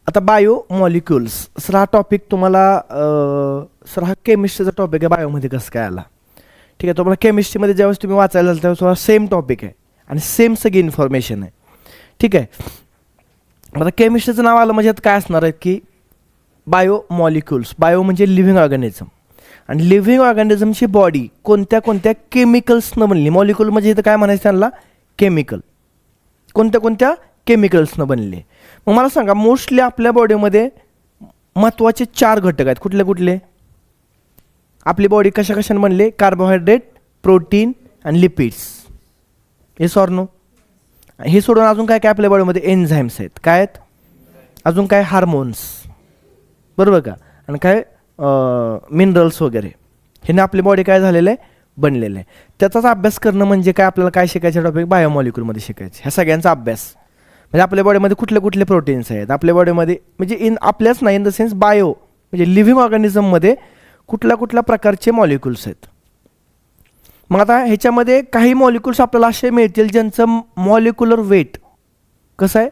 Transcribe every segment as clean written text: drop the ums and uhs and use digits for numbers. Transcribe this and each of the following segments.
आता bio molecules sir हा topic तुम्हाला सर हा केमिस्ट्रीचा टॉपिक आहे. बायोमध्ये कसं काय आला? ठीक आहे, तुम्हाला केमिस्ट्रीमध्ये ज्यावेळेस तुम्ही वाचायला जाल त्यावेळेस तुम्हाला सेम टॉपिक आहे आणि सेम सगळी इन्फॉर्मेशन आहे. ठीक आहे, आता केमिस्ट्रीचं नाव आलं म्हणजे आता काय असणार आहे की बायो मॉलिक्युल्स. बायो म्हणजे लिव्हिंग ऑर्गॅनिझम, आणि लिव्हिंग ऑर्गॅनिझमची बॉडी कोणत्या कोणत्या केमिकल्सनं बनली. मॉलिक्युल म्हणजे इथं काय म्हणायचं त्यांना? केमिकल. कोणत्या कोणत्या केमिकल्सनं बनले. मग मला सांगा, मोस्टली आपल्या बॉडीमध्ये महत्त्वाचे 4 घटक आहेत. कुठले कुठले? आपली बॉडी कशा कशाने बनले? कार्बोहायड्रेट, प्रोटीन आणि लिपिड्स. Yes or no? हे सोडून अजून काय काय आपल्या बॉडीमध्ये? एन्झाईम्स आहेत. काय आहेत अजून? काय? हार्मोन्स, बरोबर का? आणि काय? मिनरल्स वगैरे. ह्याने आपली बॉडी काय झालेलं आहे? बनलेलं आहे. त्याचाच अभ्यास करणं म्हणजे काय? आपल्याला काय शिकायचं टॉपिक? बायोमॉलिक्यूलमध्ये शिकायचं. ह्या सगळ्यांचा अभ्यास म्हणजे आपल्या बॉडीमध्ये कुठले कुठले प्रोटीन्स आहेत आपल्या बॉडीमध्ये, म्हणजे आपल्याच नाही, इन द सेन्स बायो म्हणजे लिव्हिंग ऑर्गॅनिझममध्ये कुठल्या कुठल्या प्रकारचे मॉलिक्युल्स आहेत. मग आता ह्याच्यामध्ये काही मॉलिक्युल्स आपल्याला असे मिळतील ज्यांचं मॉलिक्युलर वेट कसं आहे?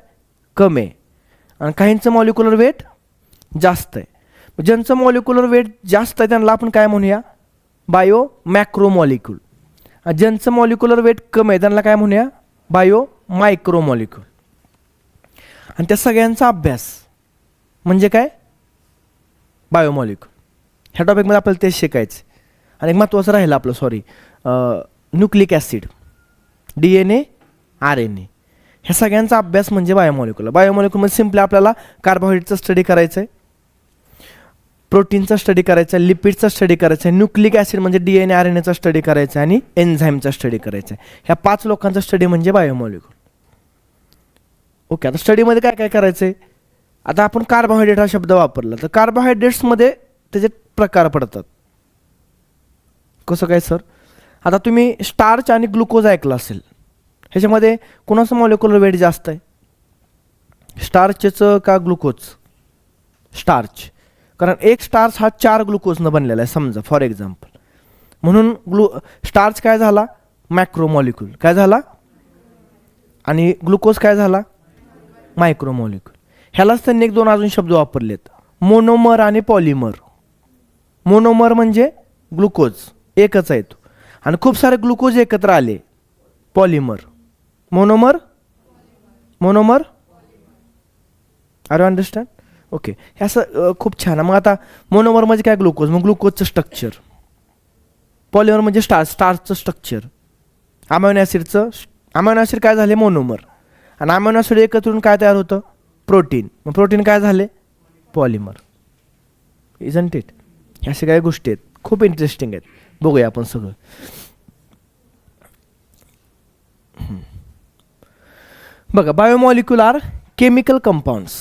कमी आहे. आणि काहींचं मॉलिक्युलर वेट जास्त आहे. ज्यांचं मॉलिक्युलर वेट जास्त आहे त्यांना आपण काय म्हणूया? Bio macro molecule. ज्यांचं मॉलिक्युलर वेट कमी आहे त्यांना काय म्हणूया? Bio micro molecule. आणि त्या सगळ्यांचा अभ्यास म्हणजे काय? बायोमॉलिक्यूल. ह्या टॉपिकमध्ये आपल्याला तेच शिकायचं. आणि एक महत्त्वाचं राहिलं आपलं, sorry, nucleic acid, DNA, RNA. ह्या सगळ्यांचा अभ्यास म्हणजे बायोमॉलिक्यूल. बायोमॉलिक्यूलमध्ये सिम्पली आपल्याला कार्बोहायड्रेटचा स्टडी करायचं आहे, प्रोटीनचा स्टडी करायचा आहे, लिपिडचा स्टडी करायचा आहे, न्यूक्लिक ॲसिड म्हणजे DNA, RNAचा स्टडी करायचा आहे, आणि एन्झाईमचा स्टडी करायचा आहे. ह्या 5 लोकांचा स्टडी म्हणजे बायोमॉलिक्यूल. ओके, आता स्टडीमध्ये काय काय करायचं आहे? आता आपण कार्बोहायड्रेट हा शब्द वापरला तर कार्बोहायड्रेट्समध्ये त्याचे प्रकार पडतात. कसं काय सर? आता तुम्ही स्टार्च आणि ग्लुकोज ऐकलं असेल. ह्याच्यामध्ये कोणाचं मॉलिक्युलर वेट जास्त आहे? स्टार्चचं का ग्लुकोज? स्टार्च. कारण एक स्टार्च हा 4 ग्लुकोजनं बनलेला आहे समजा, फॉर एक्झाम्पल. म्हणून स्टार्च काय झाला? Macro molecule. काय झाला? आणि ग्लुकोज काय झाला? Micro molecule. ह्यालाच त्यांनी 1-2 अजून शब्द वापरलेत, मोनोमर आणि पॉलिमर. मोनोमर म्हणजे ग्लुकोज एकच आहे तो, आणि खूप सारे ग्लुकोज एकत्र आले, polymer. Monomer, monomer. Are you understand? Okay, हे असं खूप छान आहे. मग आता मोनोमर म्हणजे काय? ग्लुकोज. मग ग्लुकोजचं स्ट्रक्चर. पॉलिमर म्हणजे स्टार्चचं स्ट्रक्चर. अमायनो ॲसिडचं, अमायनो ॲसिड काय झाले? मोनोमर. आणि अमायनो ॲसिड एकत्र येऊन काय तयार होतं? प्रोटीन. मग प्रोटीन काय झाले? पॉलिमर. Isn't it? ह्या सगळ्या गोष्टी आहेत, खूप इंटरेस्टिंग आहेत. बघूया आपण सगळं. बघा, biomolecule are chemical compounds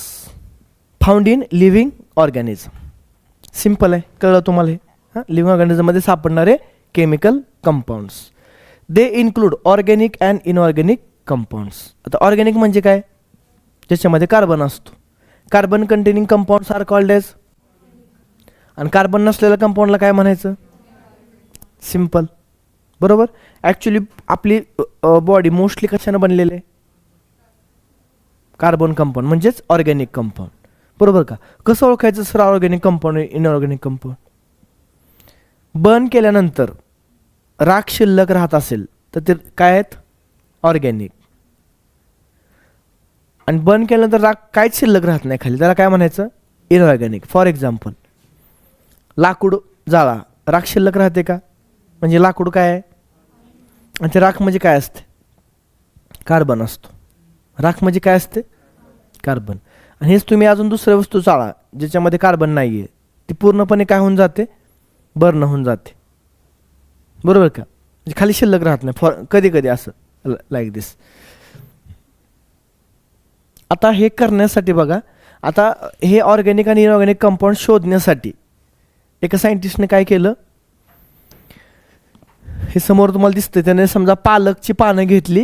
found in living organism. Simple आहे, कळलं तुम्हाला हे? हां, लिव्हिंग ऑर्गॅनिझममध्ये सापडणारे chemical compounds. They include organic and inorganic compounds. आता ऑर्गॅनिक म्हणजे काय? ज्याच्यामध्ये कार्बन असतो. Carbon containing compounds are called as. आणि कार्बन नसलेल्या कंपाऊंडला काय म्हणायचं? सिम्पल, बरोबर. ॲक्च्युली आपली बॉडी मोस्टली कशानं बनलेलं आहे? कार्बन कंपाऊंड म्हणजेच ऑर्गॅनिक कंपाऊंड, बरोबर का? कसं ओळखायचं sir organic compound, inorganic compound? Burn केल्यानंतर राख शिल्लक राहत असेल तर ते काय आहेत? ऑर्गॅनिक. आणि बर्न केल्यानंतर राख काहीच शिल्लक राहत नाही खाली, त्याला काय म्हणायचं? इनऑर्गॅनिक. फॉर एक्झाम्पल, लाकूड जाळा, राख शिल्लक राहते का? म्हणजे लाकूड काय आहे? आणि ते राख म्हणजे काय असते? कार्बन असतो. राख म्हणजे काय असते? कार्बन. आणि हेच तुम्ही अजून दुसऱ्या वस्तू जाळा ज्याच्यामध्ये कार्बन नाही आहे, ती पूर्णपणे काय होऊन जाते? बर्न होऊन जाते, बरोबर का? म्हणजे खाली शिल्लक राहत नाही. फॉर कधी कधी असं लाईक दिस. आता हे करण्यासाठी बघा, आता हे ऑर्गॅनिक आणि इनऑर्गॅनिक कंपाऊंड शोधण्यासाठी एका सायंटिस्टने काय केलं? हे समोर तुम्हाला दिसतं, त्याने समजा पालकची पानं घेतली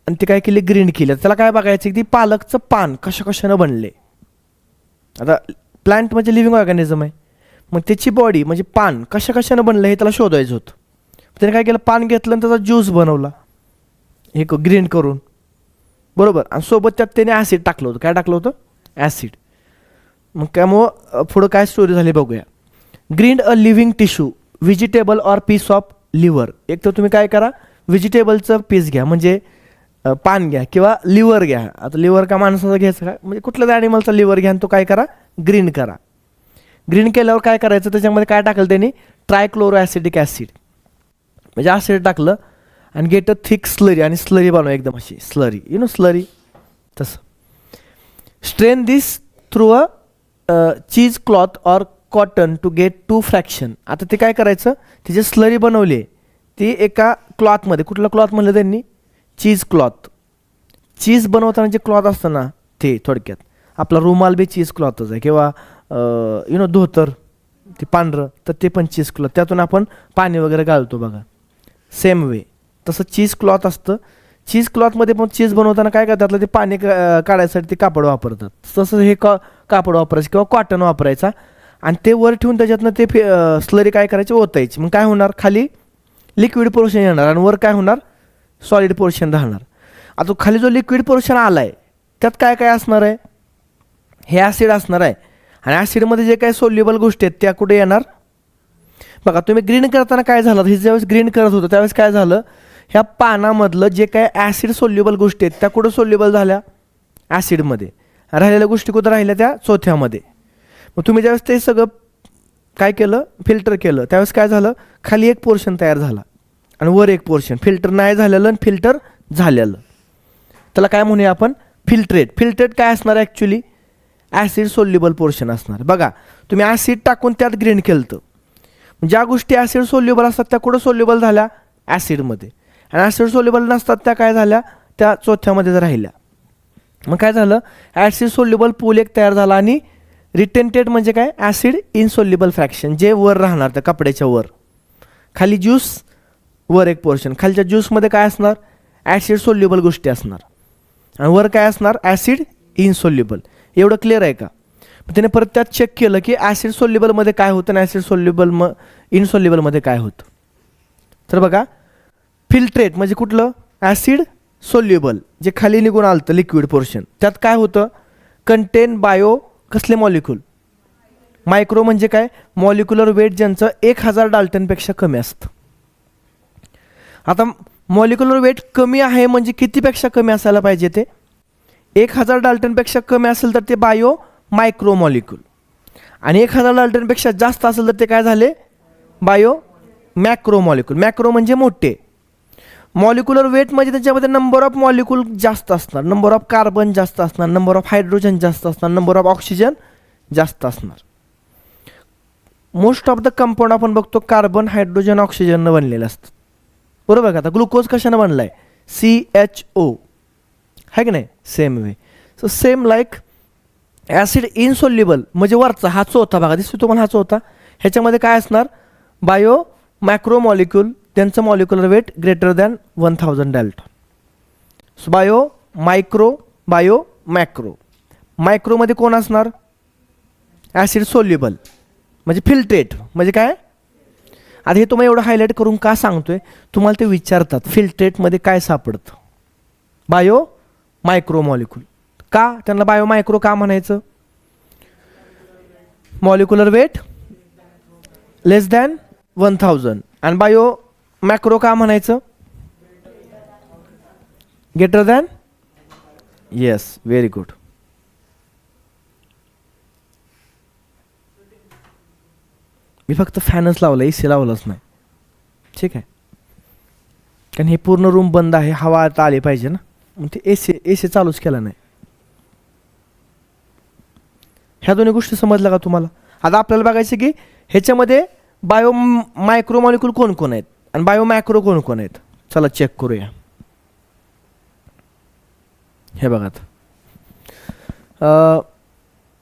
आणि ती काय केली? ग्रीन केली. त्याला काय बघायचं की ती पालकचं पान कशा कशानं बनले. आता प्लांट म्हणजे लिव्हिंग ऑर्गॅनिझम आहे, मग त्याची बॉडी म्हणजे पान कशा कशानं बनलं हे त्याला शोधायचं होतं. त्याने काय केलं? पान घेतलं आणि त्याचा ज्यूस बनवला हे ग्रीन करून, बरोबर. आणि सोबत त्यात त्याने ॲसिड टाकलं होतं. काय टाकलं होतं? ॲसिड. मग त्यामुळं पुढं काय स्टोरी झाली बघूया. Green a living tissue vegetable or piece of liver. एक तर तुम्ही काय करा, व्हेजिटेबलचं पीस घ्या म्हणजे पान घ्या किंवा लिव्हर घ्या. आता लिव्हर का माणसाचा घ्यायचं का, म्हणजे कुठल्याच ॲनिमलचा लिव्हर घ्या आणि तो काय करा, ग्रीन करा. ग्रीन केल्यावर काय करायचं, त्याच्यामध्ये काय टाकलं त्यांनी, ट्रायक्लोरो ॲसिडिक ॲसिड म्हणजे ॲसिड टाकलं आणि गेट अ थिक स्लरी, आणि स्लरी बनवा एकदम अशी स्लरी, यु नो स्लरी तसं. Strain this through a cheese cloth or cotton to get two fraction. आता ते काय करायचं, तिची स्लरी बनवली ती एका क्लॉथमध्ये, कुठला क्लॉथ म्हणलं त्यांनी, चीज क्लॉथ. चीज बनवताना जे क्लॉथ असतं ना ते, थोडक्यात आपला रुमाल बी चीज क्लॉथच आहे, किंवा यु नो धोतर ते पांढरं, तर ते पण चीज क्लॉथ, त्यातून आपण पाणी वगैरे घालतो बघा. सेम वे तसं चीज क्लॉथ असतं. चीज क्लॉथमध्ये पण चीज बनवताना काय करतात, ते पाणी काढायसाठी ते कापड वापरतात. तसं हे कापड वापरायचं किंवा कॉटन वापरायचा, आणि ते वर ठेवून त्याच्यातनं ते स्लरी काय करायची, ओतायची. मग काय होणार, खाली लिक्विड पोर्शन येणार आणि वर काय होणार, सॉलिड पोर्शन राहणार. आता खाली जो लिक्विड पोर्शन आला आहे त्यात काय काय असणार आहे, हे ॲसिड असणार आहे. आणि ॲसिडमध्ये जे काही सोल्युबल गोष्टी आहेत त्या कुठे येणार बघा. तुम्ही ग्रीन करताना काय झालं, हे ज्यावेळेस ग्रीन करत होतं त्यावेळेस काय झालं, ह्या पानामधलं जे काय ॲसिड सोल्युबल गोष्टी आहेत त्या कुठं सोल्युबल झाल्या, ॲसिडमध्ये. राहिलेल्या गोष्टी कुठं राहिल्या, त्या चौथ्यामध्ये. मग तुम्ही ज्यावेळेस ते सगळं काय केलं, फिल्टर केलं, त्यावेळेस काय झालं, खाली एक पोर्शन तयार झाला आणि वर एक पोर्शन फिल्टर नाही झालेलं आणि फिल्टर झालेलं. त्याला काय म्हणूया आपण, फिल्ट्रेट. फिल्ट्रेट काय असणार आहे ॲक्च्युली, ॲसिड सोल्युबल पोर्शन असणार. बघा तुम्ही ॲसिड टाकून त्यात ग्रीन केलं तर ज्या गोष्टी ॲसिड सोल्युबल असतात त्या कुठं सोल्युबल झाल्या, ॲसिडमध्ये. आणि ॲसिड सोल्युबल नसतात त्या काय झाल्या, त्या चौथ्यामध्ये राहिल्या. मग काय झालं, ॲसिड सोल्युबल पूल एक तयार झाला, आणि रिटेंटेड म्हणजे काय, ॲसिड इनसोल्युबल फ्रॅक्शन, जे वर राहणार त्या कपड्याच्या वर. खाली ज्यूस, वर एक पोर्शन. खालच्या ज्यूसमध्ये काय असणार, ॲसिड सोल्युबल गोष्टी असणार, आणि वर काय असणार, ॲसिड इनसोल्युबल. एवढं क्लिअर आहे का. मग त्याने परत त्यात चेक केलं की ॲसिड सोल्युबलमध्ये काय होतं आणि ॲसिड सोल्युबल इनसोल्युबलमध्ये काय होतं. तर बघा फिल्ट्रेट म्हणजे कुठलं, ॲसिड सोल्युबल, जे खाली निघून आलं होतं लिक्विड पोर्शन, त्यात काय होतं, कंटेन बायो कसले मॉलिक्यूल, मायक्रो म्हणजे काय, मॉलिक्युलर वेट ज्यांचं 1000 डाल्टनपेक्षा कमी असतं. आता मॉलिक्युलर वेट कमी आहे म्हणजे कितीपेक्षा कमी असायला पाहिजे, ते 1000 डाल्टनपेक्षा कमी असेल तर ते बायो मायक्रो मॉलिक्यूल, आणि 1000 डाल्टनपेक्षा जास्त असेल तर ते काय झाले, बायो मॅक्रो मॉलिक्यूल. मॅक्रो म्हणजे मोठे. मॉलिक्युलर वेट म्हणजे त्याच्यामध्ये नंबर ऑफ मॉलिक्यूल जास्त असणार, नंबर ऑफ कार्बन जास्त असणार, नंबर ऑफ हायड्रोजन जास्त असणार, नंबर ऑफ ऑक्सिजन जास्त असणार. मोस्ट ऑफ द कंपाऊंड आपण बघतो कार्बन, हायड्रोजन, ऑक्सिजननं बनलेलं असतं, बरोबर का. आता ग्लुकोज कशानं बनला आहे, CHO आहे की नाही, same way. So same like acid insoluble म्हणजे वरचा हा चौथा भाग दिसतो तुम्हाला, हा चौथा, ह्याच्यामध्ये काय असणार, बायो मॅक्रो मॉलिक्यूल, त्यांचं molecular weight greater than 1000 dalton. So bio micro, bio macro. मायक्रोमध्ये कोण असणार, ॲसिड सोल्युबल म्हणजे फिल्ट्रेट म्हणजे काय. आता हे तुम्हाला एवढं हायलाईट करून का सांगतोय, तुम्हाला ते विचारतात फिल्ट्रेटमध्ये काय सापडतं, बायो मायक्रो मॉलिक्यूल. का त्यांना बायो मायक्रो का म्हणायचं, मॉलिक्युलर वेट लेस दॅन 1000, आणि बायो मॅक्रो का म्हणायचं, greater than. Yes, very good. मी फक्त फॅनच लावला, AC लावलाच नाही, ठीक आहे, कारण हे पूर्ण रूम बंद आहे, हवा आता आली पाहिजे ना, मग ते AC चालूच केला नाही. ह्या दोन्ही गोष्टी समजल्या का तुम्हाला. आता आपल्याला बघायचं की ह्याच्यामध्ये बायो मायक्रो मॉलिक्यूल कोण कोण आहेत आणि बायो मॅक्रो कोण कोण आहेत. चला चेक करूया. हे बघा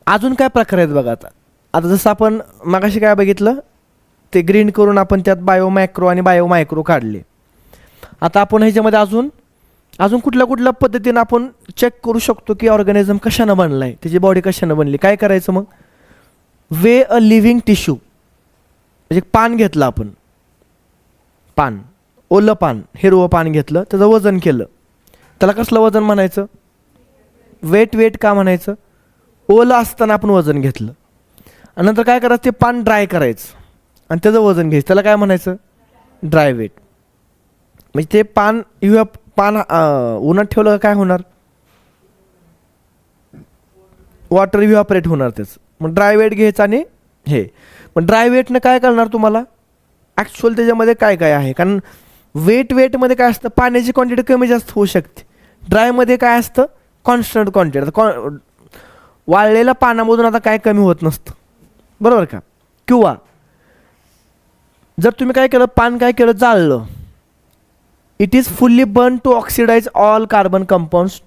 अजून काय प्रकार आहेत बघा. आता जसं आपण मगाशी काय बघितलं, ते ग्रीन करून आपण त्यात बायो मॅक्रो आणि बायो मायक्रो काढले. आता आपण ह्याच्यामध्ये अजून कुठल्या पद्धतीनं आपण चेक करू शकतो की ऑर्गॅनिझम कशानं बनलं आहे, त्याची बॉडी कशानं बनली. काय करायचं मग, वे अ लिव्हिंग टिश्यू म्हणजे पान घेतलं आपण, पान ओलं पान, हिरवं पान घेतलं, त्याचं वजन केलं, त्याला कसलं वजन म्हणायचं, वेट का म्हणायचं, ओलं असताना आपण वजन घेतलं आणि नंतर काय करायचं, ते पान ड्राय करायचं आणि त्याचं वजन घ्यायचं, त्याला काय म्हणायचं, ड्राय वेट. म्हणजे ते पान पान उन्हात ठेवलं काय होणार, वॉटर इव्हॅपरेट होणार त्याचं. मग ड्राय वेट घ्यायचं आणि हे. मग ड्राय वेटनं काय करणार तुम्हाला, ॲक्च्युअल त्याच्यामध्ये काय काय आहे, कारण वेटमध्ये काय असतं, पाण्याची क्वांटिटी कमी जास्त होऊ शकते. ड्रायमध्ये काय असतं, कॉन्स्टंट क्वांटिटी. आता वाळलेल्या पानामधून आता काय कमी होत नसतं, बरोबर का. किंवा जर तुम्ही काय केलं, पान काय केलं, जाळलं, it is fully burn to oxidize all carbon compounds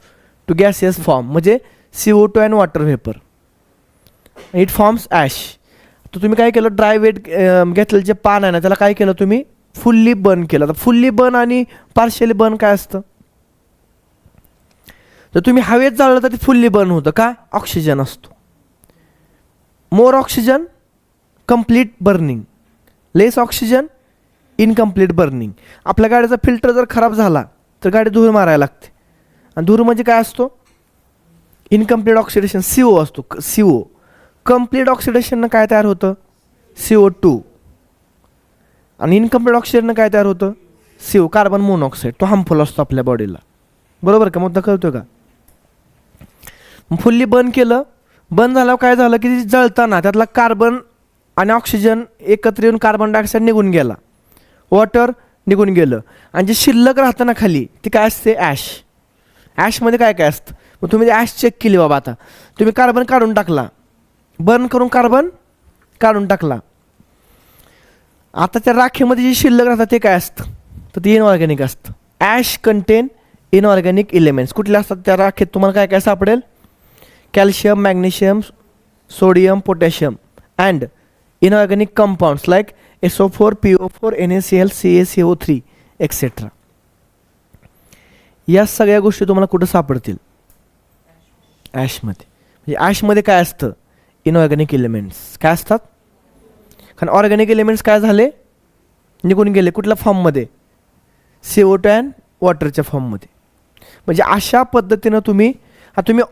to gaseous form, म्हणजे CO2 and water vapour, it forms ash. तर तुम्ही काय केलं, ड्राय वेट घेतलेलं जे पान आहे ना, त्याला काय केलं तुम्ही, फुल्ली बर्न केलं. तर फुल्ली बर्न आणि पार्शियली बर्न काय असतं, तर तुम्ही हवेत जाळलं तर ते फुल्ली बर्न होतं का, ऑक्सिजन असतो. मोर ऑक्सिजन कंप्लीट बर्निंग, लेस ऑक्सिजन इनकम्प्लीट बर्निंग. आपल्या गाडीचा फिल्टर जर खराब झाला तर गाडी धूर मारायला लागते, आणि धूर म्हणजे काय असतो, इनकम्प्लीट ऑक्सिडेशन, CO असतो. CO कंप्लीट ऑक्सिडेशननं काय तयार होतं, CO2, आणि इनकम्प्लीट ऑक्सिडेशननं काय तयार होतं, CO कार्बन मोनॉक्साईड. तो हार्मफुल असतो आपल्या बॉडीला, बरोबर का. मुद्दा कळतोय का. फुल्ली बर्न केलं, बर्न झाल्यावर काय झालं की जळताना त्यातला कार्बन आणि ऑक्सिजन एकत्र येऊन कार्बन डायऑक्साईड निघून गेला, वॉटर निघून गेलं, आणि जे शिल्लक राहतं ना खाली ते काय असते, ॲश. ॲशमध्ये काय काय असतं, मग तुम्ही ॲश चेक केली बाबा. आता तुम्ही कार्बन काढून टाकला, बर्न करून कार्बन काढून टाकला, आता त्या राखेमध्ये जे शिल्लक राहतं ते काय असतं, तर ते इनऑर्गॅनिक असतं. Ash content inorganic elements. कुठले असतात त्या राखेत, तुम्हाला काय काय सापडेल, calcium, magnesium, sodium, potassium and inorganic compounds like SO4, PO4, NaCl, CaCO3 etcetera. या सगळ्या गोष्टी तुम्हाला कुठं सापडतील, ॲशमध्ये. म्हणजे ॲशमध्ये काय असतं, इनऑर्गॅनिक एलिमेंट्स काय असतात, कारण ऑर्गॅनिक एलिमेंट्स काय झाले, निघून गेले. कुठल्या फॉर्ममध्ये, CO2 अँड वॉटरच्या फॉर्ममध्ये. म्हणजे अशा पद्धतीनं तुम्ही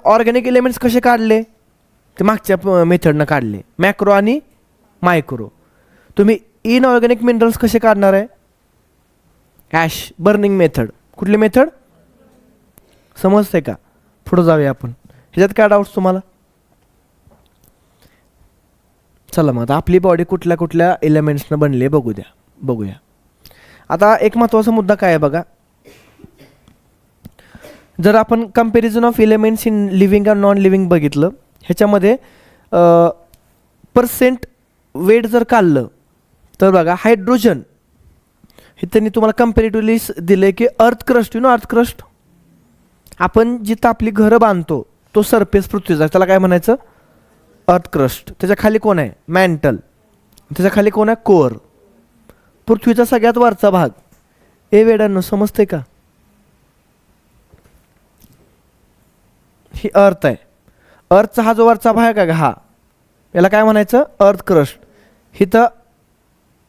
ऑर्गॅनिक एलिमेंट्स कसे काढले, ते मागच्या मेथडनं काढले, मॅक्रो आणि मायक्रो. तुम्ही इनऑर्गॅनिक मिनरल्स कसे काढणार आहे, ॲश बर्निंग मेथड. कुठली मेथड समजते का, पुढं जाऊया आपण. ह्याच्यात काय डाऊट्स तुम्हाला. चला मग आता आपली बॉडी कुठल्या कुठल्या एलिमेंट्सनं बनली आहे बघूया. आता एक महत्त्वाचा मुद्दा काय आहे बघा, जर आपण comparison of elements in living and non living बघितलं, ह्याच्यामध्ये पर्सेंट वेट जर काढलं तर बघा, हायड्रोजन हे त्यांनी तुम्हाला कंपॅरेटिव्हली दिले की अर्थ क्रस्ट, अर्थ क्रस्ट, आपण जिथं आपली घरं बांधतो तो सरफेस पृथ्वीचा, त्याला काय म्हणायचं, अर्थ क्रस्ट. त्याच्या खाली कोण आहे, मॅन्टल. त्याच्या खाली कोण आहे, कोअर. पृथ्वीचा सगळ्यात वरचा भाग, ए वेडांनो समजते का, ही अर्थ आहे. अर्थचा हा जो वरचा भाग आहे का, हा याला काय म्हणायचं, अर्थ क्रस्ट. इथं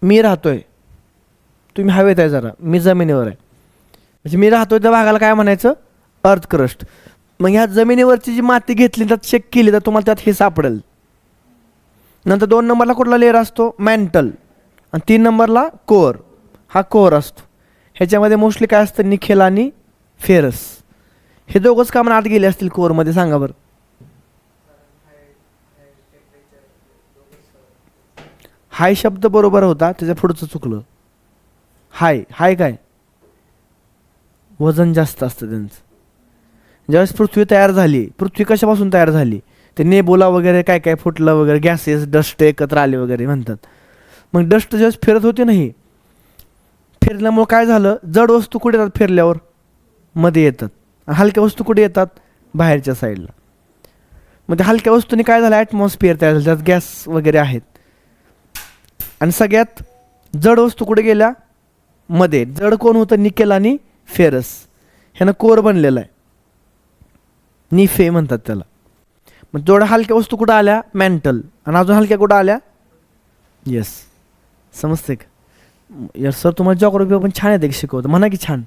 मी राहतोय, तुम्ही हवेत आहे जरा, मी जमिनीवर आहे, म्हणजे मी राहतोय त्या भागाला काय म्हणायचं, अर्थ क्रस्ट. मग ह्या जमिनीवरची जी माती घेतली त्यात चेक केली तर तुम्हाला त्यात हे सापडेल. नंतर 2 नंबरला कुठला लेअर असतो, मॅन्टल, आणि 3 नंबरला कोअर, हा कोअर असतो. ह्याच्यामध्ये मोस्टली काय असतं, निखेल आणि फेरस. हे दोघंच कामं आत गेले असतील कोअरमध्ये, सांगा बरं. हाय शब्द बरोबर होता, त्याच्या पुढचं चुकलं. हाय काय, वजन जास्त असतं त्यांचं. ज्यावेळेस पृथ्वी तयार झाली, पृथ्वी कशापासून तयार झाली, ते नेबुला वगैरे काय काय फुटलं वगैरे, गॅसेस डस्ट एकत्र आले वगैरे म्हणतात. मग डस्ट ज्यावेळेस फिरत होती नाही, फिरल्यामुळं काय झालं, जड वस्तू कुठे येतात, फिरल्यावर मध्ये येतात, हलक्या वस्तू कुठे येतात, बाहेरच्या साईडला. मग त्या हलक्या वस्तूंनी काय झालं, ॲटमॉस्फिअर तयार झालं, त्यात गॅस वगैरे आहेत. आणि सगळ्यात जड वस्तू कुठे गेल्या, मध्ये. जड कोण होतं, निकेल आणि फेरस. ह्यानं कोर बनलेला आहे, निफे म्हणतात त्याला. मग जेवढ्या हलक्या वस्तू कुठं आल्या, मॅन्टल, आणि अजून हलक्या कुठं आल्या, येस समजते का. यस सर, तुम्हाला जॉग्राफी पण छान येते शिकवतं, म्हणा की छान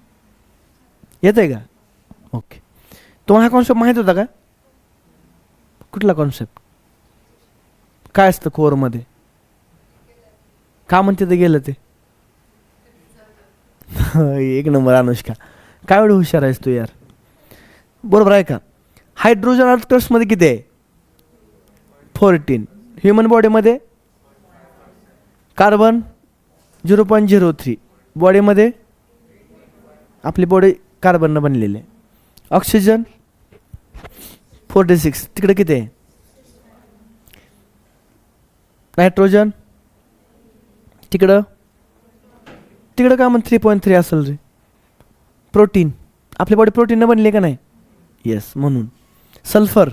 येत आहे का. ओके, तुम्हाला हा कॉन्सेप्ट माहीत होता का, कुठला कॉन्सेप्ट काय असतं कोअरमध्ये, का म्हणते ते गेलं ते एक नंबर अनुष्का, काय एवढं हुशार आहेस तू यार. बरोबर आहे का. हायड्रोजन अर्थक्रस्टमध्ये किती आहे 14. ह्युमन बॉडीमध्ये कार्बन 0.03. बॉडीमध्ये आपली बॉडी कार्बननं बनलेली आहे. ऑक्सिजन 46. तिकडे किती आहे नायट्रोजन, तिकडं तिकडं का म्हणून 3.3 असेल रे. प्रोटीन, आपली बॉडी प्रोटीननं बनली का नाही, येस म्हणून. सल्फर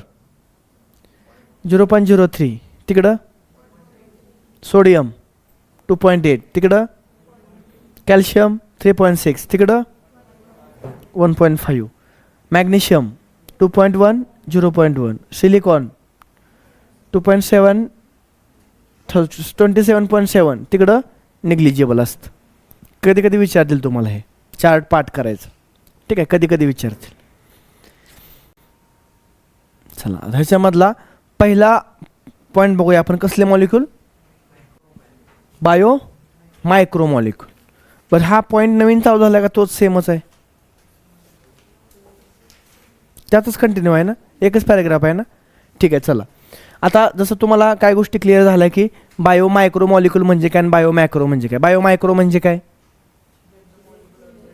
0.03. तिकडं सोडियम 2.8. तिकडं कॅल्शियम 3.6. तिकडं 1.5. मॅग्नेशियम 2.1 0.1. सिलिकॉन 2.7 27.7. तिकडं निग्लिजिबल असतं. कधी कधी विचारतील तुम्हाला हे चार्ट पाठ करायचं, ठीक आहे, कधी कधी विचारतील. चला ह्याच्यामधला पहिला पॉईंट बघूया आपण. कसले मॉलिक्यूल, बायो मायक्रो मॉलिक्यूल. बरं हा पॉईंट नवीन चालू झाला का तोच सेमच आहे, त्यातच कंटिन्यू आहे ना, एकच पॅरेग्राफ आहे ना, ठीक आहे. चला आता जसं तुम्हाला काय गोष्टी क्लिअर झाल्या की बायो मायक्रो मॉलिक्यूल म्हणजे काय आणि बायो मॅक्रो म्हणजे काय. बायो मायक्रो म्हणजे काय,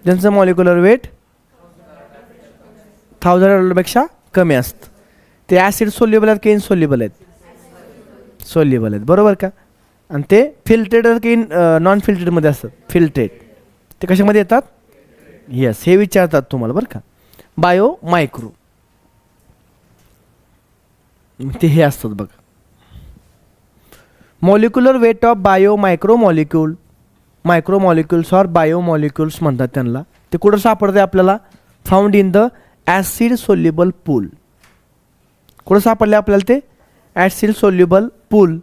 ज्यांचं मॉलिक्युलर वेट 1000 पेक्षा कमी असतं. ते ॲसिड सोल्युबल आहेत की इनसोल्युबल आहेत, सोल्युबल आहेत, बरोबर का. आणि ते फिल्ट्रेट की नॉन फिल्ट्रेटमध्ये असतात. फिल्ट्रेट ते कशामध्ये येतात, येस हे विचारतात तुम्हाला बरं का. बायो मायक्रो ते हे असतात बघा. Molecular weight of bio micromolecule, micromolecules or biomolecules म्हणतात त्यांना. ते कुठं सापडते आपल्याला, found in the acid soluble pool. कुठं सापडले आपल्याला ते acid soluble pool.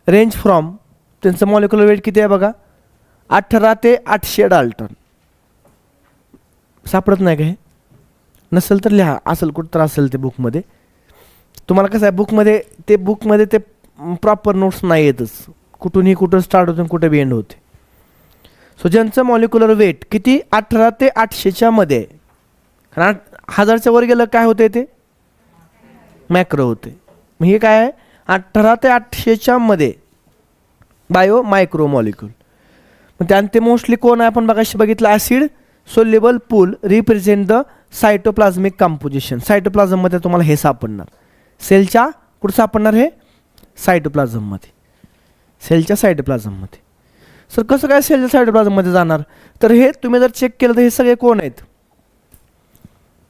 Range from, त्यांचं मॉलिक्युलर वेट किती आहे बघा, 18 ते 800 डाल्टन. सापडत नाही का हे, नसेल तर लिहा, असेल कुठं तर असेल ते बुकमध्ये. तुम्हाला कसं आहे बुकमध्ये ते प्रॉपर नोट्स नाही येतच, कुठूनही कुठं स्टार्ट होतं कुठे बी एंड होते. सो ज्यांचं मॉलिक्युलर वेट किती 18 ते 800च्या मध्ये आहे, कारण 1000च्या वर गेलं काय होते ते मॅक्रो होते. मग हे काय आहे 18 ते 800च्या मध्ये बायो मायक्रो मॉलिक्यूल. मग त्यात ते मोस्टली कोण आहे आपण बघाशी बघितलं, acid soluble pool represent the cytoplasmic composition. सायटोप्लाझममध्ये तुम्हाला हे सापडणार, सेलच्या कुठं सापडणार हे सायटोप्लाझममध्ये, सेलच्या सायटोप्लाझममध्ये. सर कसं काय सेलच्या सायटोप्लाझममध्ये जाणार, तर हे तुम्ही जर चेक केलं तर हे सगळे कोण आहेत,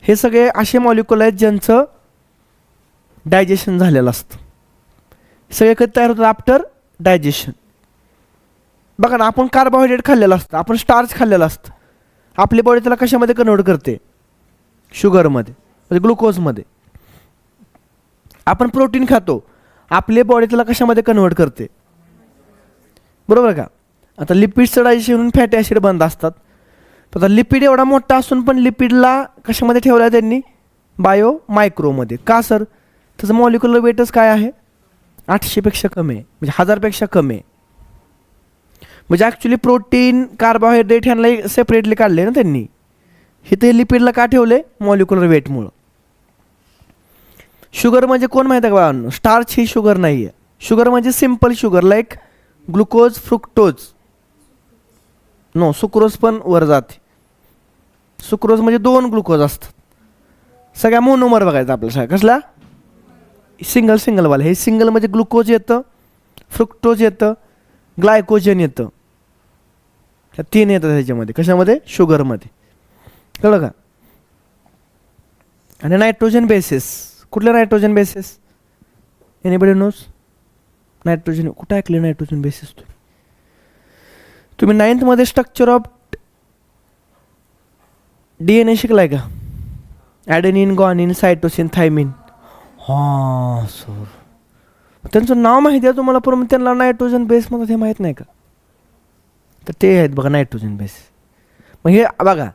हे सगळे असे मॉलिक्युल आहेत ज्यांचं डायजेशन झालेलं असतं. सगळे कधी तयार होतात आफ्टर डायजेशन. बघा ना, आपण कार्बोहायड्रेट खाल्लेलं असतं, आपण स्टार्च खाल्लेलं असतं, आपली बॉडी त्याला कशामध्ये कन्वर्ट करते, शुगरमध्ये म्हणजे ग्लुकोजमध्ये. आपण प्रोटीन खातो, आपली बॉडी त्याला कशामध्ये कन्वर्ट करते, बरोबर का. आता लिपिडचं डायजेशन होऊन फॅटी ॲसिड बनत असतात. आता लिपिड एवढा मोठा असून पण लिपिडला कशामध्ये ठेवला आहे त्यांनी, बायो मायक्रोमध्ये. का सर, त्याचं मॉलिक्युलर वेटच काय आहे 800पेक्षा कमी आहे, म्हणजे 1000पेक्षा कमी आहे. म्हणजे ॲक्च्युली प्रोटीन कार्बोहायड्रेट ह्यांना सेपरेटली काढले ना त्यांनी, हे ते लिपिडला का ठेवले मॉलिक्युलर वेटमुळं. शुगर म्हणजे कोण माहिती आहे का बाळांनो, स्टार्च ही शुगर नाही आहे. शुगर म्हणजे simple sugar like glucose fructose, no sucrose पण वर जाते. सुक्रोज म्हणजे 2 ग्लुकोज असतात. सगळ्या मोनोमर बघायचं आपल्या सगळ्या कसला, सिंगलवाले. हे सिंगल म्हणजे ग्लुकोज येतं, फ्रुक्टोज येतं, ग्लायकोजन येतं, ह्या 3 येतात ह्याच्यामध्ये, कशामध्ये शुगरमध्ये, कळलं का. आणि नायट्रोजन बेसिस, कुठले nitrogen bases, anybody knows nitrogen, कुठं ऐकले नायट्रोजन बेसिस तुम्ही 9th मध्ये स्ट्रक्चर ऑफ DNA शिकलाय का, ॲडेनिन गॉनिन सायटोसिन थायमिन. हां सर, त्यांचं नाव माहिती आहे तुम्हाला, पण त्यांना नायट्रोजन बेस म्हणतात हे माहीत नाही का, तर ते आहेत बघा नायट्रोजन बेस. मग हे बघा,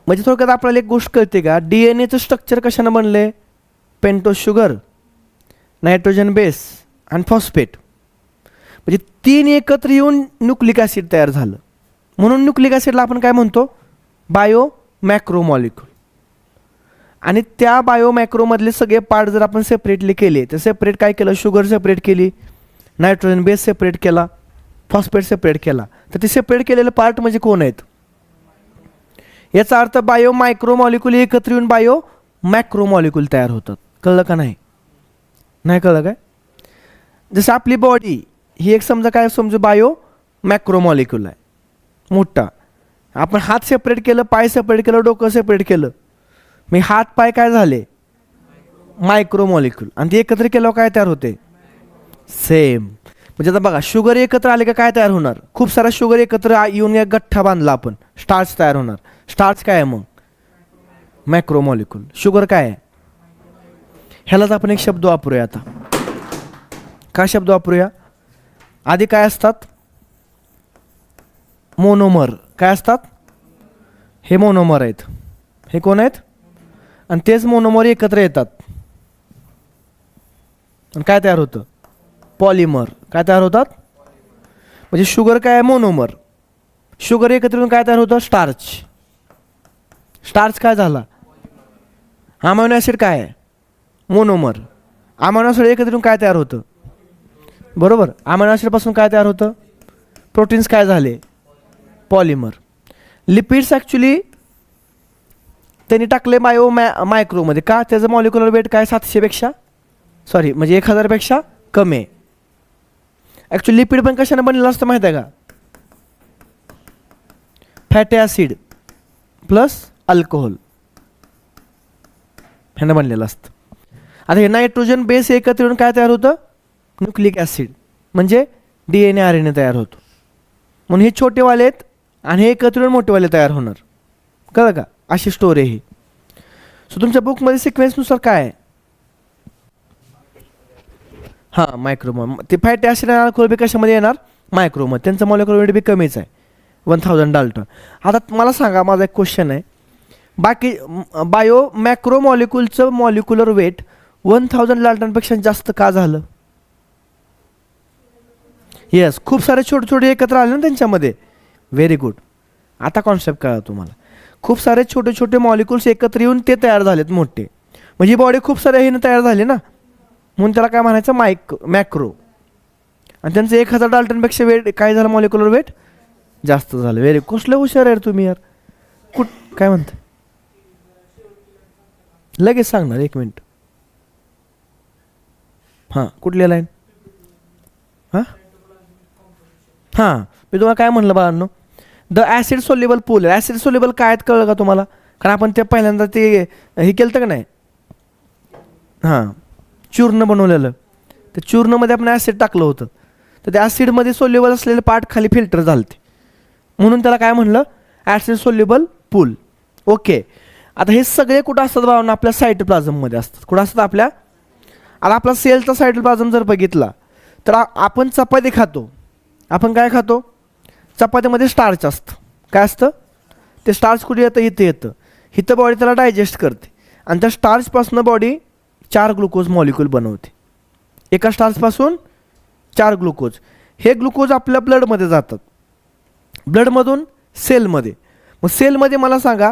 म्हणजे थोडक्यात आपल्याला एक गोष्ट कळते का, DNA चं स्ट्रक्चर कशानं बनले, पेंटोज शुगर, नायट्रोजन बेस आणि फॉस्फेट, म्हणजे 3 एकत्र येऊन न्यूक्लिक ॲसिड तयार झालं. म्हणून न्यूक्लिक ॲसिडला आपण काय म्हणतो, बायो मॅक्रो मॉलिक्यूल. आणि त्या बायो मॅक्रोमधले सगळे पार्ट जर आपण सेपरेटली केले तर सेपरेट काय केलं, शुगर सेपरेट केली, नायट्रोजन बेस सेपरेट केला, फॉस्फेट सेपरेट केला, तर ते सेपरेट केलेले पार्ट म्हणजे कोण आहेत. याचा अर्थ बायो मायक्रो मॉलिक्यूल एकत्र येऊन बायो मॅक्रो मॉलिक्यूल तयार होतात. कळलं का नाही, नाही कळलं काय. जसं आपली बॉडी ही एक समजा काय समजू बायो मॅक्रो मॉलिक्यूल आहे मोठा. आपण हात सेपरेट केलं, पाय सेपरेट केलं, डोकं सेपरेट केलं, मी हात पाय काय झाले मायक्रो मॉलिक्यूल, आणि ते एकत्र केल्यावर काय तयार होते सेम. म्हणजे आता बघा शुगर एकत्र आले का काय तयार होणार, खूप सारा शुगर एकत्र येऊन एक गठ्ठा बांधला आपण, स्टार्च तयार होणार. स्टार्च काय आहे मग मॅक्रो मॉलिक्यूल. शुगर काय आहे, ह्यालाच आपण एक शब्द वापरूया. आता काय शब्द वापरूया, आधी काय असतात मोनोमर. काय असतात, हे मोनोमर आहेत, हे कोण आहेत, आणि तेच मोनोमर एकत्र येतात आणि काय तयार होतं पॉलिमर. काय तयार होतात, म्हणजे शुगर काय आहे मोनोमर, शुगर एकत्र येऊन काय तयार होतं स्टार्च. स्टार्च काय झाला अमायनो ॲसिड काय आहे मोनोमर. अमायनो ॲसिड एकत्र येऊन काय तयार होतं, बरोबर, अमायनो ॲसिडपासून काय तयार होतं प्रोटीन्स काय झाले पॉलिमर. लिपिड्स ॲक्च्युली त्यांनी टाकले मायक्रोमध्ये का, त्याचं मॉलिक्युलर वेट काय 700पेक्षा सॉरी म्हणजे 1000पेक्षा कमी आहे. ॲक्च्युली लिपिड पण कशाने बनलेलं असतं माहीत आहे का, फॅटी ॲसिड प्लस अल्कोहोल ह्यानं बनलेलं असतं. आता हे नायट्रोजन बेस एकत्र येऊन काय तयार होतं न्यूक्लिक ॲसिड, म्हणजे DNA RNA तयार होतो. म्हणून हे छोटेवाले आहेत आणि हे एकत्र येऊन मोठेवाले तयार होणार. कळलं का, अशी स्टोरी आहे ही. सो तुमच्या बुकमध्ये सिक्वेन्सनुसार काय आहे, हां मायक्रोम, ते फॅटी ॲसिड आणि अल्कोहोल बी कशामध्ये येणार मायक्रोमध्ये, त्यांचं मॉलिक्युलर वेट बी कमीच आहे 1000 डाल्टन. आता मला सांगा, माझा एक क्वेश्चन आहे, बाकी बायो मॅक्रो मॉलिक्यूलचं मॉलिक्युलर वेट 1000 डाल्टनपेक्षा जास्त का झालं. येस, खूप सारे छोटे छोटे एकत्र आले ना त्यांच्यामध्ये. व्हेरी गुड, आता कॉन्सेप्ट कळा तुम्हाला. खूप सारे छोटे छोटे मॉलिक्युल्स एकत्र येऊन ते तयार झालेत मोठे, म्हणजे बॉडी खूप सारे हे तयार झाली ना, म्हणून त्याला काय म्हणायचं मॅक्रो. आणि त्यांचं 1000 डाल्टनपेक्षा वेट काय झालं मॉलिक्युलर वेट जास्त झालं. व्हेरी कसलं हुशार आहे तुम्ही यार. काय म्हणता, लगेच सांगणार, 1 मिनिट. हां कुठली लाईन, हां हां मी तुम्हाला काय म्हणलं बाळांनो, the acid soluble pool. Acid soluble काय आहेत कळलं का तुम्हाला, कारण आपण ते पहिल्यांदा ते हे केलं का नाही, हां चूर्ण बनवलेलं, त्या चूर्णमध्ये आपण ॲसिड टाकलं होतं, तर त्या ॲसिडमध्ये सोल्युबल असलेले पार्ट खाली फिल्टर झाले ते, म्हणून त्याला काय म्हणलं ॲसिड सोल्युबल पूल. ओके, आता हे सगळे कुठं असतात बाळांनो, आपल्या सायटोप्लाझममध्ये असतात. कुठं असतात आपल्या, आता आपला सेलचा सायटोप्लाझम जर बघितला तर आपण चपाती खातो, आपण काय खातो चपातीमध्ये स्टार्च असतं. काय असतं ते स्टार्च कुठे येतं, इथं येतं, इथं बॉडी त्याला डायजेस्ट करते, आणि त्या स्टार्चपासून बॉडी 4 ग्लुकोज मॉलिक्यूल बनवते. एका स्टार्चपासून 4 ग्लुकोज. हे ग्लुकोज आपल्या ब्लडमध्ये जातात, ब्लडमधून सेलमध्ये. मग सेलमध्ये मला सांगा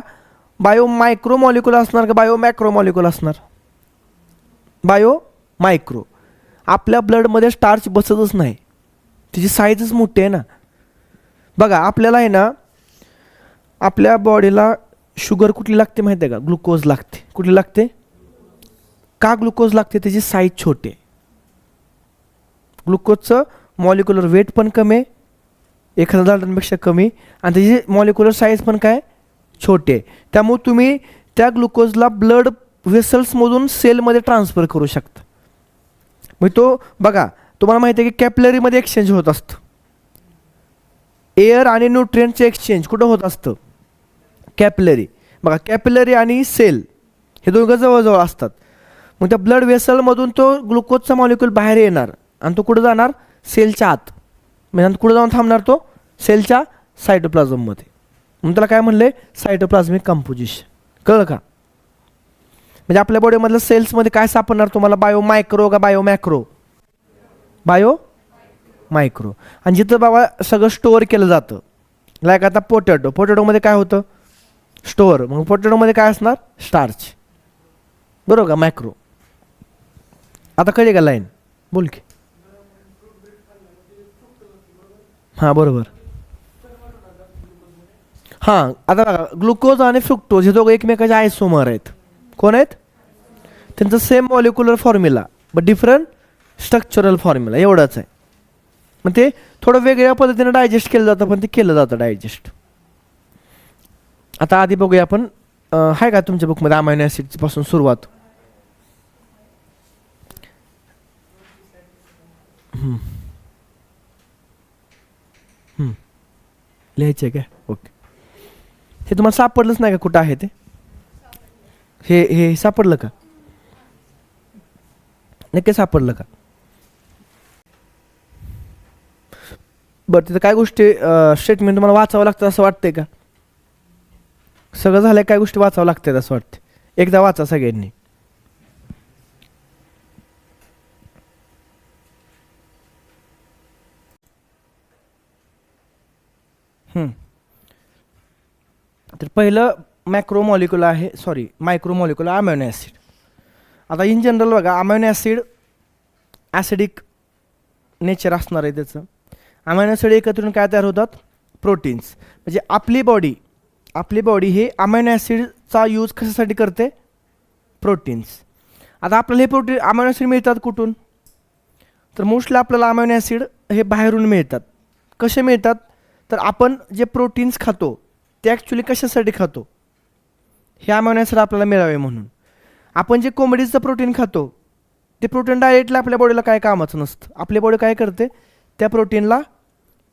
बायो मायक्रो मॉलिक्यूल असणार का बायो मॅक्रो मॉलिक्यूल असणार, बायो मायक्रो. आपल्या ब्लडमध्ये स्टार्च बसतच नाही, तिची साईजच मोठी आहे ना. बघा आपल्याला आहे ना, आपल्या बॉडीला शुगर कुठली लागते माहिती आहे का, ग्लुकोज लागते. कुठली लागते, का ग्लुकोज लागते, त्याची साईज छोटी आहे. ग्लुकोजचं मॉलिक्युलर वेट पण कमी आहे, 1000 डाल्टनपेक्षा कमी, आणि त्याची मॉलिक्युलर साईज पण काय छोटे आहे. त्यामुळे तुम्ही त्या ग्लुकोजला ब्लड व्हेसल्समधून सेलमध्ये ट्रान्सफर करू शकता. मग तो बघा तुम्हाला माहिती आहे की कॅपिलरीमध्ये एक्सचेंज होत असतं, एअर आणि न्यूट्रिएंटचे एक्सचेंज कुठं होत असतं कॅपिलरी. बघा कॅपिलरी आणि सेल हे दोघं जवळजवळ असतात. मग त्या ब्लड व्हेसलमधून तो ग्लुकोजचा मॉलिक्यूल बाहेर येणार आणि तो कुठं जाणार सेलच्या आत, म्हणजे कुठं जाऊन थांबणार तो सेलच्या सायटोप्लाझममध्ये. म्हणून त्याला काय म्हणले सायटोप्लाझमिक कंपोजिशन. कळलं का. म्हणजे आपल्या बॉडीमधल्या सेल्समध्ये काय सापडणार तुम्हाला, बायो मायक्रो का बायो मॅक्रो? Bio micro. आणि जिथं बाबा सगळं स्टोअर केलं जातं, लाईक आता पोटॅटोमध्ये काय होतं, स्टोअर. मग पोटॅटोमध्ये काय असणार, स्टार्च, बरोबर का, मॅक्रो. आता कळली का लाईन, बोल की. हां बरोबर. हां आता बघा, ग्लुकोज आणि फ्रुक्टोज हे दोघं एकमेकाचे आयसोमर आहेत. कोण आहेत? त्यांचं same molecular formula but different structural formula, एवढंच आहे. मग ते थोडं वेगळ्या पद्धतीने डायजेस्ट केलं जातं, पण ते केलं जातं डायजेस्ट. आता आधी बघूया आपण, आहे का तुमच्या बुकमध्ये अमायनो ॲसिड पासून सुरुवात? लिहायचं आहे काय? ओके. हे तुम्हाला सापडलंच नाही का, कुठं आहे ते? हे हे सापडलं का? नक्की सापडलं का? बरं, तिथं काय गोष्टी स्टेटमेंट तुम्हाला वाचावं लागतं असं वाटतंय का? सगळं झालंय, काय गोष्टी वाचावं लागतात असं वाटतं? एकदा वाचा सगळ्यांनी. तर पहिलं मॅक्रोमॉलिक्युल आहे, सॉरी मायक्रोमॉलिक्युल अमायनो ॲसिड. आता इन जनरल बघा, अमायनो ॲसिड ॲसिडिक नेचर असणार आहे त्याचं. अमायनो ॲसिड एकत्र येऊन काय तयार होतात, प्रोटीन्स. म्हणजे आपली बॉडी हे अमायनो ॲसिडचा यूज कशासाठी करते, प्रोटीन्स. आता आपल्याला हे प्रोटीन अमायनो ॲसिड मिळतात कुठून, तर मोस्टली आपल्याला अमायनो ॲसिड हे बाहेरून मिळतात. कसे मिळतात, तर आपण जे प्रोटीन्स खातो ते ॲक्च्युली कशासाठी खातो, हे अमायनो ॲसिड आपल्याला मिळावे म्हणून. आपण जे कोंबडीचं प्रोटीन खातो ते प्रोटीन डायरेक्टली आपल्या बॉडीला काय कामाचं नसतं. आपली बॉडी काय करते, त्या प्रोटीनला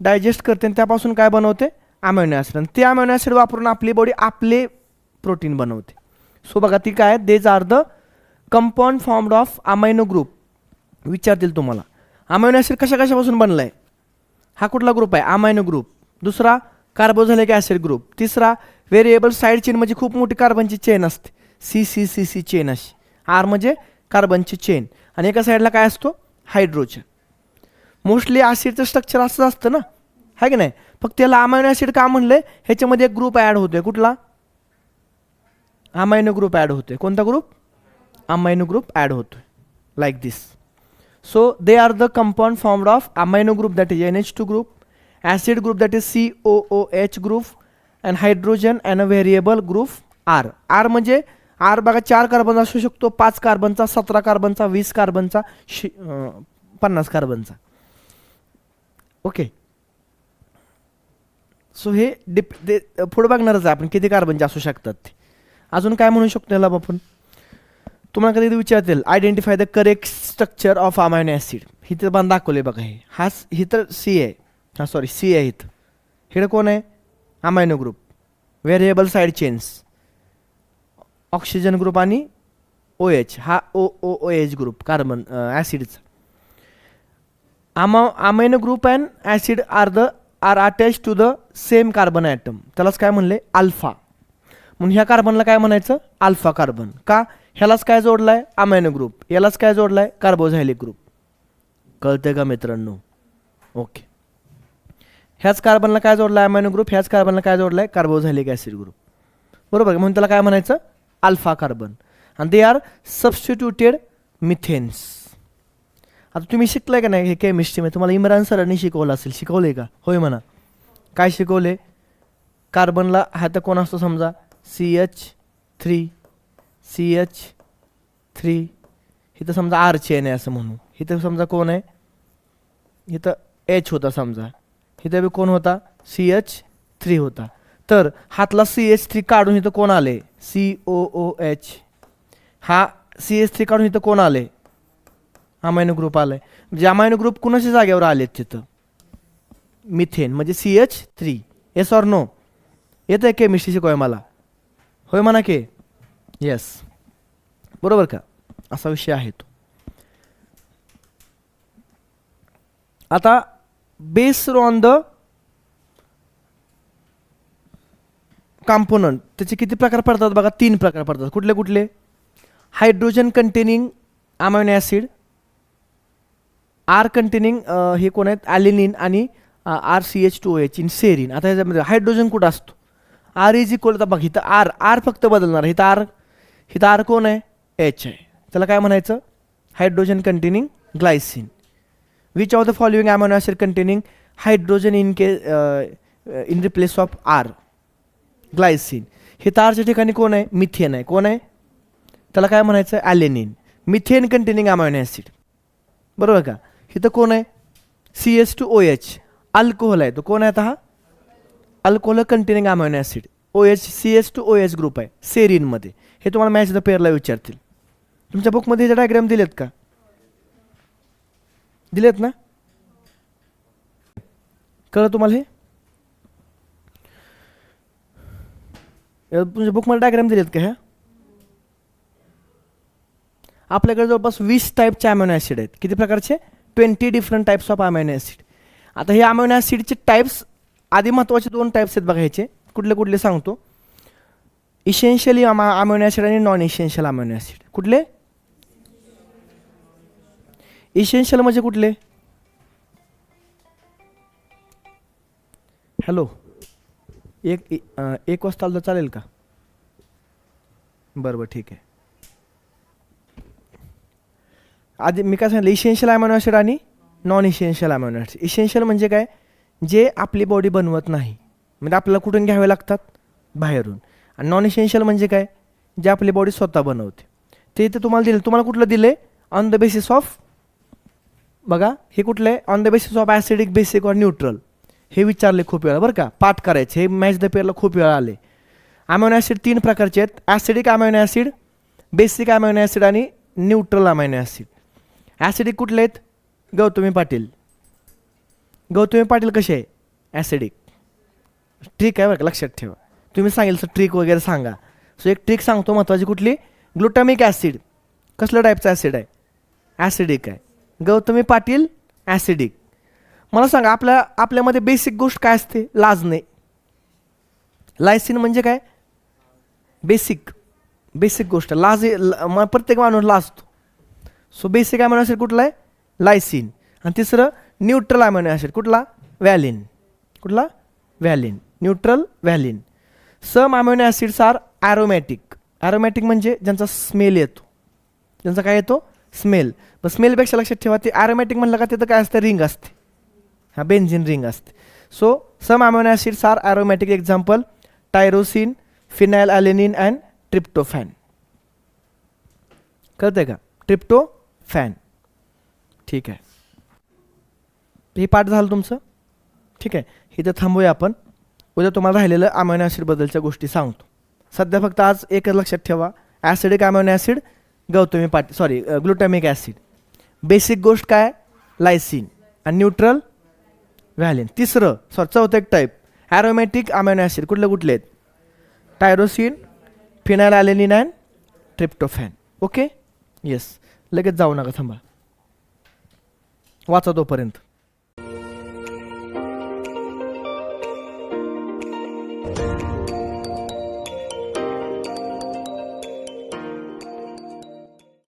डायजेस्ट करते आणि त्यापासून काय बनवते, अमायनो ॲसिड. आणि ते अमायनो ॲसिड वापरून आपली बॉडी आपले प्रोटीन बनवते. सो बघा ती काय, these are the compound formed of amino group. विचारतील तुम्हाला अमायनो ॲसिड कशा कशापासून बनला आहे, हा कुठला ग्रुप आहे, अमायनो ग्रुप. दुसरा कार्बोझॅलिक ॲसिड ग्रुप. तिसरा व्हेरिएबल साईड चेन, म्हणजे खूप मोठी कार्बनची चेन असते, C C C C chain अशी. आर म्हणजे कार्बनची चेन, आणि एका साईडला काय असतो, हायड्रोजन. मोस्टली ॲसिडचं स्ट्रक्चर असंच असतं ना, आहे की नाही. फक्त त्याला अमायनो ॲसिड का म्हणले, ह्याच्यामध्ये एक ग्रुप ॲड होतोय, कुठला, अमायनो ग्रुप ॲड होतोय. कोणता ग्रुप, अमायनो ग्रुप ॲड होतोय, like this. So they are the compound formed of amino group, that is NH2 group, acid group that is COOH group, and hydrogen and a variable group R. R म्हणजे R बघा 4 carbon असू शकतो, 5 कार्बनचा, 17 कार्बनचा, 20 कार्बनचा, 50 कार्बनचा. Okay. So हे पुढे बघणारच आहे आपण किती कार्बनचे असू शकतात ते. अजून काय म्हणू शकतो याला आपण, तुम्हाला कधी विचारतील identify the correct structure of amino acid. ही तर पण दाखवले बघा, हे ही तर सी आहे, हां सॉरी सी आहे इथं. इकडे कोण आहे, amino group, variable side chains, oxygen group आणि OH, हा OOH ग्रुप कार्बन ॲसिडचा. Amino group and acid are attach to the same carbon atom. त्यालाच काय म्हणले, अल्फा. म्हणून ह्या कार्बनला काय म्हणायचं, अल्फा कार्बन. का, ह्यालाच काय जोडलाय, अमायनो ग्रुप, यालाच काय जोडलाय, कार्बोझायलिक ग्रुप. कळतंय का मित्रांनो? ओके. ह्याच कार्बनला काय जोडलाय, अमायनो ग्रुप, ह्याच कार्बनला काय जोडलाय, कार्बोझायलिक ॲसिड ग्रुप, बरोबर. म्हणून त्याला काय म्हणायचं, अल्फा कार्बन. आणि दे आर सबस्टिट्यूटेड मिथेन्स. आता तुम्ही शिकलाय का नाही हे केमिस्ट्रीमध्ये, तुम्हाला इम्रान सरांनी शिकवलं असेल, शिकवलंय का, होय म्हणा. काय शिकवले, कार्बनला हा तर कोण असतो समजा, CH3, इथं समजा आर चेन आहे असं म्हणू. इथं समजा कोण आहे, इथं H होता समजा, इथं बी कोण होता, CH3 होता. तर हातला CH3 काढून इथं कोण आले, COOH. हा CH3 काढून इथं कोण आले, अमायनो ग्रुप आलाय. म्हणजे अमायनो ग्रुप कुणाच्या जागेवर आलेत तिथं, मिथेन म्हणजे CH3. येस ऑर नो, येत आहे केमिस्ट्री शिकवाय मला, होय म्हणा की, येस बरोबर का, असा विषय आहे तो. आता बेस्ड ऑन द कॉम्पोनंट त्याचे किती प्रकार पडतात बघा, 3 प्रकार पडतात. कुठले कुठले, hydrogen containing amino acid, R containing हे कोण आहेत ॲलिनिन आणि RCH2OH इन सेरिन. आता ह्याच्यामध्ये हायड्रोजन कुठं असतो, आर इज इक्वल, तर बघ इथं आर फक्त बदलणार, इथं आर कोण आहे एच आहे, त्याला काय म्हणायचं hydrogen containing glycine. Which of the following amino acid containing hydrogen in replace of R, glycine. हे तारच्या ठिकाणी कोण आहे मिथेन आहे, कोण आहे त्याला काय म्हणायचं ॲलेनिन. मिथेन कंटेनिंग अमायनो ॲसिड, बरोबर का. इथं कोण आहे CH2OH, अल्कोहोल आहे, तो कोण आहे आता हा alcohol containing amino acid, OH CH2OH group आहे सेरिनमध्ये. हे तुम्हाला मॅच द पेअरला विचारतील. तुमच्या बुकमध्ये हे डायग्राम दिलेत का, दिलेत ना, कळलं तुम्हाला हे तुमच्या बुकमध्ये डायग्राम दिलेत का ह्या. आपल्याकडे जवळपास 20 टाईपचे अमायनो ॲसिड आहेत. किती प्रकारचे 20 different types of amino acid. आता हे अमायनो ॲसिडचे टाईप्स आधी महत्त्वाचे 2 टाईप्स आहेत बघायचे, कुठले कुठले सांगतो. इसेन्शियली अमायनो ॲसिड आणि नॉन इसेन्शियल अमायनो ॲसिड. कुठले इसेन्शियल म्हणजे कुठले, हॅलो एक वाजता आलं तर चालेल का, बरं ठीक आहे. आधी मी काय सांगितलं इसेन्शियल अमायनो ॲसिड आणि non essential amino acid. Essential म्हणजे काय, जे आपली बॉडी बनवत नाही, म्हणजे आपल्याला कुठून घ्यावे लागतात बाहेरून. आणि नॉन इसेन्शियल म्हणजे काय, जे आपली बॉडी स्वतः बनवते. ते इथे तुम्हाला दिले, तुम्हाला कुठलं दिले ऑन द बेसिस ऑफ, बघा हे कुठलं आहे on the basis of acidic, basic और न्यूट्रल. हे विचारले खूप वेळा बरं का, पाठ करायचे, हे मॅच द पेअरला खूप वेळा आले. अमायनो ॲसिड 3 प्रकारचे आहेत, acidic amino acid, basic amino acid आणि न्यूट्रल अमायनो ॲसिड. ॲसिडिक कुठले आहेत गौतमी पाटील कसे आहे ॲसिडिक, ट्रिक आहे बरं का, लक्षात ठेवा. तुम्ही सांगेल सर ट्रिक वगैरे सांगा. सो एक ट्रिक सांगतो महत्त्वाची, कुठली ग्लुटामिक ॲसिड कसलं टाईपचं ॲसिड आहे ॲसिडिक आहे, गौतमी पाटील ॲसिडिक. मला सांगा आपल्यामध्ये बेसिक गोष्ट काय असते लाजणे. लायसिन म्हणजे काय बेसिक गोष्ट, प्रत्येक माणूस लाजतो. सो बेसिक अमायनो ॲसिड कुठला आहे लायसिन. आणि तिसरं न्यूट्रल अमायनो ॲसिड कुठला व्हॅलिन, neutral व्हॅलिन. Some amino acids are aromatic म्हणजे ज्यांचा स्मेल येतो, ज्यांचा काय येतो स्मेल. पण स्मेलपेक्षा लक्षात ठेवा, ते ॲरोमॅटिक म्हणलं का तिथं काय असतं रिंग असते, हा बेन्झिन रिंग असते. So some amino acids are aromatic, example tyrosine, phenylalanine and tryptophan. कळतंय का ट्रिप्टोफॅन. ठीक आहे, हे पाठ झालं तुमचं. ठीक आहे, इथं थांबूया आपण. उद्या तुम्हाला राहिलेलं अमायनो ॲसिडबद्दलच्या गोष्टी सांगतो. सध्या फक्त आज एकच लक्षात ठेवा, acidic amino acid glutamic acid. Basic गोष्ट काय लायसिन आणि न्यूट्रल व्हॅलिन. चौथं एक टाईप ॲरोमॅटिक अमायनो ॲसिड कुठले आहेत tyrosine, phenylalanine and tryptophan. Okay yes, लगेच जाऊ नका, थांबा वाचा तोपर्यंत.